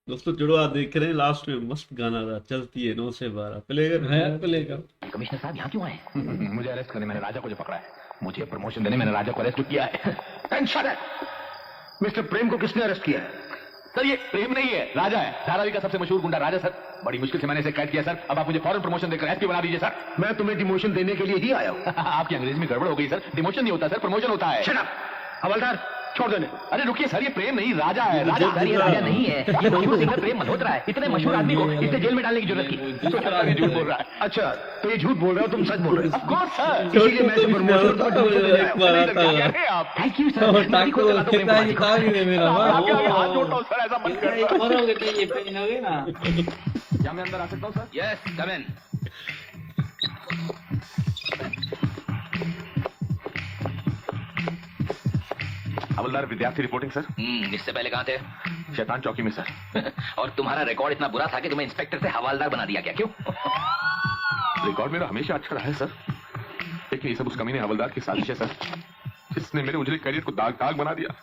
दोस्तों जुड़वा देख रहे हैं, लास्ट में मस्त गाना था, चलती है 9 से 12 प्लेयर है, प्लेयर। कमिश्नर साहब यहाँ क्यों आए? मुझे अरेस्ट करने मैंने राजा को जो पकड़ा है, मुझे प्रमोशन देने मैंने राजा को अरेस्ट किया है। मिस्टर प्रेम को किसने अरेस्ट किया है? सर ये प्रेम नहीं है, राजा है, धारावी का सबसे मशहूर गुंडा राजा। सर बड़ी मुश्किल से मैंने इसे कैद किया सर। अब आप मुझे फौरन प्रमोशन देकर एसपी बना दीजिए सर। मैं तुम्हें डिमोशन देने के लिए ही आया हूँ। आपकी अंग्रेजी में गड़बड़ हो गई सर, डिमोशन नहीं होता सर, प्रमोशन होता है। शट अप हवलदार, छोड़ देने। अरे रुकिए सर, ये प्रेम नहीं राजा है। राजा सर ये राजा नहीं है, ये बॉलीवुड सिंगर प्रेम मल्होत्रा है। इतने मशहूर आदमी को इससे जेल में डालने की जरूरत की? झूठ बोल रहा है। अच्छा तो ये झूठ बोल रहा हो, तुम सच बोल रहे हो? ऑफ कोर्स सर, इसीलिए मैं इसे प्रमोशन थैंक यू सर। हाथ जोड़ता हूँ सर, ऐसा मत करो। क्या मैं अंदर आ सकता हूँ सर? यस कम इन। हवलदार विद्यार्थी रिपोर्टिंग सर। इससे पहले कहाँ थे? शैतान चौकी में सर। और तुम्हारा रिकॉर्ड इतना बुरा था कि तुम्हें इंस्पेक्टर से हवालदार बना दिया क्या? क्यों? रिकॉर्ड मेरा हमेशा अच्छा रहा है सर, लेकिन ये सब उस कमीने हवलदार की साजिश है सर, जिसने मेरे उजले करियर को दाग दाग बना दिया।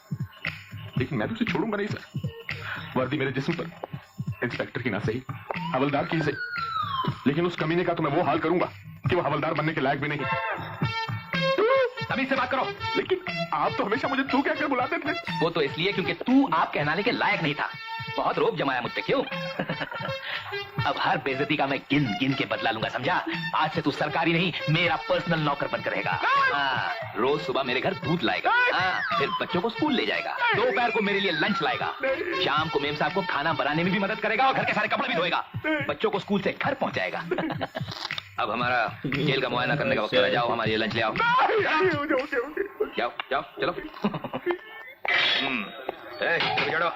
लेकिन मैं तो उसे छोड़ूंगा नहीं सर। वर्दी मेरे जिस्म पर, इंस्पेक्टर की ना सही, हवलदार की सही, लेकिन उस कमीने का तो मैं वो हाल करूंगा कि वो हवलदार बनने के लायक भी नहीं। तभी से बात करो। लेकिन आप तो हमेशा मुझे तू कहकर बुलाते थे। वो तो इसलिए क्योंकि तू आप कहलाने के लायक नहीं था। बहुत रोब जमाया मुझ पे, क्यों? अब हर बेइज्जती का मैं गिन गिन के बदला लूंगा, समझा? आज से तू सरकारी नहीं, मेरा पर्सनल नौकर बनकर रहेगा। रोज सुबह मेरे घर दूध लाएगा, फिर बच्चों को स्कूल ले जाएगा, दोपहर को मेरे लिए लंच लाएगा, शाम को मेम साहब को खाना बनाने में भी मदद करेगा और घर के सारे कपड़े भी धोएगा, बच्चों को स्कूल से घर पहुंचाएगा। अब हमारा जेल का मुआयना करने का वक्त है, जाओ हमारे लिए लंच ले आओ। जाओ जाओ चलो। चलो।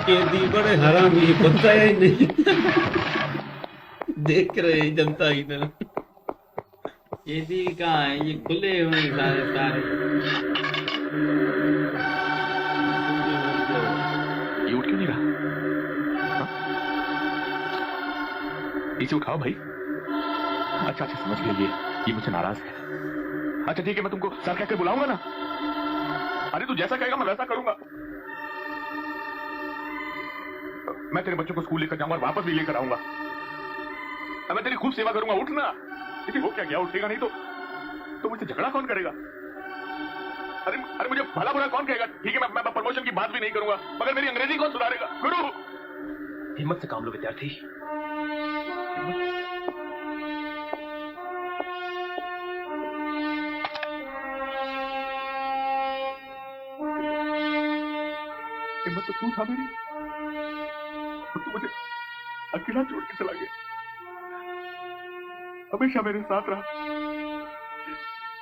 कैदी बड़े हरामी, पता ही नहीं। देख रहे जनता ही ना, कैदी कहाँ है? ये खुले हुए सारे सारे। ये उठ क्यों नहीं रहा? इसे उठाओ भाई। अच्छा अच्छा समझ गया, ये मुझसे नाराज है। अच्छा ठीक है, मैं तुमको सर कहकर बुलाऊंगा ना। अरे तू जैसा कहेगा मैं वैसा करूंगा। मैं तेरे बच्चों को स्कूल लेकर जाऊंगा और वापस भी लेकर आऊंगा। मैं तेरी खूब सेवा करूंगा, उठना। लेकिन वो क्या गया, उठेगा नहीं तो मुझसे झगड़ा कौन करेगा? अरे अरे मुझे भला बुरा कौन कहेगा? ठीक है मैं प्रमोशन की बात भी नहीं करूंगा, मगर मेरी अंग्रेजी कौन सुधारेगा? गुरु हिम्मत से काम लो विद्यार्थी। हिम्मत तो तू था मेरी, तू मुझे अकेला छोड़ के चला गया। हमेशा मेरे साथ रहा।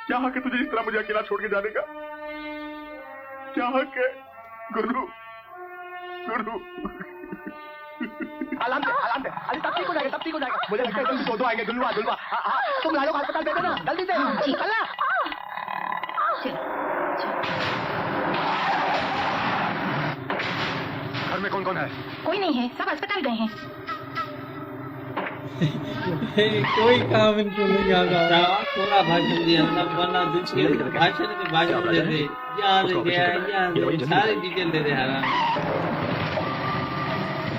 क्या हक है तुझे इस तरह मुझे अकेला छोड़ के जाने का? क्या हक है? गुरु गुरु आराम से अरे तब ठीक हो जाएगा, तब ठीक हो जाएगा। मुझे लगता है जल्दी दो आएंगे। दुलवा दुलवा तुम लालो अस्पताल भेजो ना जल्दी से। अल्लाह घर में कौन कौन है? कोई नहीं है, सब अस्पताल गए हैं। कोई काम इनको नहीं आता। थोड़ा भाषण दिया, सब बना दूसरे भाषण दे दे, यहाँ ले गया, यहाँ ले, सारी डिटेल दे दे हराम।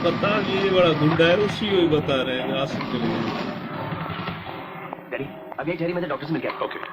पता नहीं ये बड़ा गुंडा है, उसी को ही बता रहे हैं आसिफ के लिए। डैडी अभी एक ठहरी, मुझे डॉक्टर से मिल गया। ओके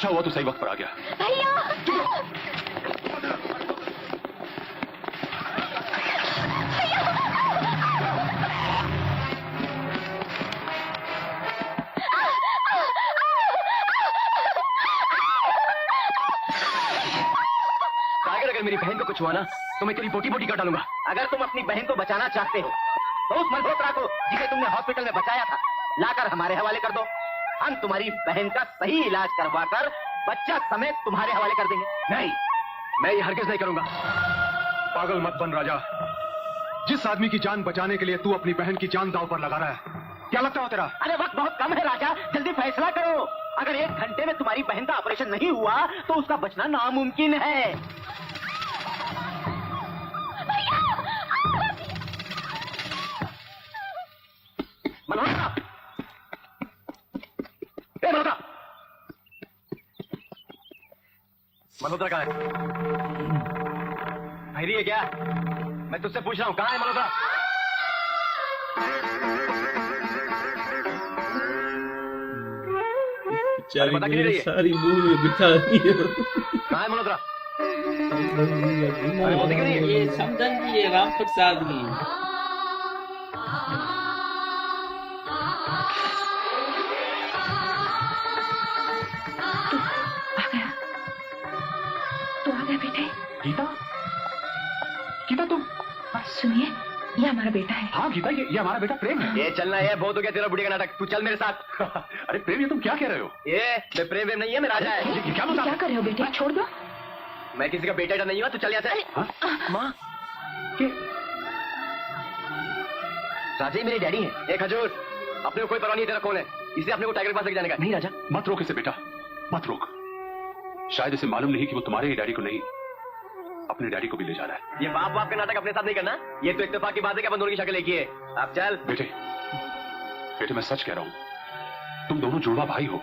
अच्छा हुआ तो सही वक्त पर आ गया। भैया टाइगर, अगर मेरी बहन को कुछ हुआ ना तो मैं तेरी बोटी बोटी कर डालूंगा। अगर तुम अपनी बहन को बचाना चाहते हो तो उस मल्होत्रा को जिसे तुमने हॉस्पिटल में बचाया था लाकर हमारे हवाले कर दो। हम तुम्हारी बहन का सही इलाज करवा कर बच्चा समेत तुम्हारे हवाले कर देंगे। नहीं, मैं ये हरगिज नहीं करूंगा। पागल मत बन राजा। जिस आदमी की जान बचाने के लिए तू अपनी बहन की जान दांव पर लगा रहा है, क्या लगता है तेरा? अरे वक्त बहुत कम है राजा, जल्दी फैसला करो। अगर 1 घंटे में तुम्हारी बहन का ऑपरेशन नहीं हुआ तो उसका बचना नामुमकिन है। मल्होत्रा, ए मल्होत्रा, मल्होत्रा कहाँ है? भैरी है क्या? मैं तुझसे पूछ रहा हूँ, कहाँ है मल्होत्रा? बेचारी पता क्यों नहीं ने रही है? सारी मुंह में बिठा दी है। कहाँ है मल्होत्रा? अरे बोलती क्यों नहीं है? ये समझन की ये राम प्रसाद की तो आ गया बेटे। गीता, गीता तुम? सुनिए, ये हमारा बेटा है। हाँ गीता, ये हमारा बेटा प्रेम है। ये चलना है, बहुत हो गया तेरा बुढ़ी का नाटक। तू चल मेरे साथ। अरे प्रेम, ये तुम क्या कह रहे हो? ये मैं प्रेम वेम नहीं है, मैं राजा है। ये क्या मजाक? क्या कर रहे हो बेटे, छोड़ दो। मैं किसी का बेटा नहीं हुआ, तू चल यहाँ से। हाँ? माँ, राजा ही मेरे डैडी हैं। एक हजूर, अपने को कोई परवाह नहीं तेरा कौन है, इसलिए अपने को टाइगर के पास लेके जाने का। नहीं राजा, मत रोक इसे बेटा, मत रोक। शायद इसे मालूम नहीं कि वो तुम्हारे ही डैडी को नहीं, अपने डैडी को भी ले जा रहा है। ये बाप बाप का नाटक अपने साथ नहीं करना। ये तो इत्तेफाक की बात है कि अपन दोनों की शक्ल एक ही है। अब चल। बेटे, बेटे मैं सच कह रहा हूं, तुम दोनों जुड़वा भाई हो।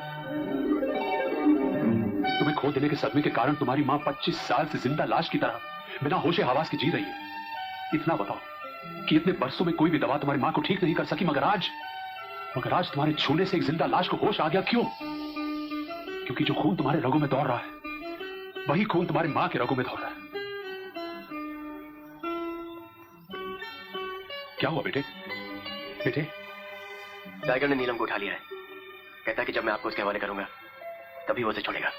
तुम्हें खो देने के सदमे के कारण तुम्हारी मां 25 साल से जिंदा लाश की तरह बिना होशे हवास के जी रही है। इतना बताओ कि इतने बरसों में कोई भी दवा तुम्हारी मां को ठीक नहीं कर सकी, मगर आज तुम्हारे छूने से एक जिंदा लाश को होश आ गया। क्यों? क्योंकि जो खून तुम्हारे रगों में दौड़ रहा है वही खून तुम्हारी मां के रगों में दौड़ रहा है। क्या हुआ बेटे? बेटे, टाइगर ने नीलम को उठा लिया है। कहता है कि जब मैं आपको उसके हवाले करूंगा तभी वो उसे छोड़ेगा।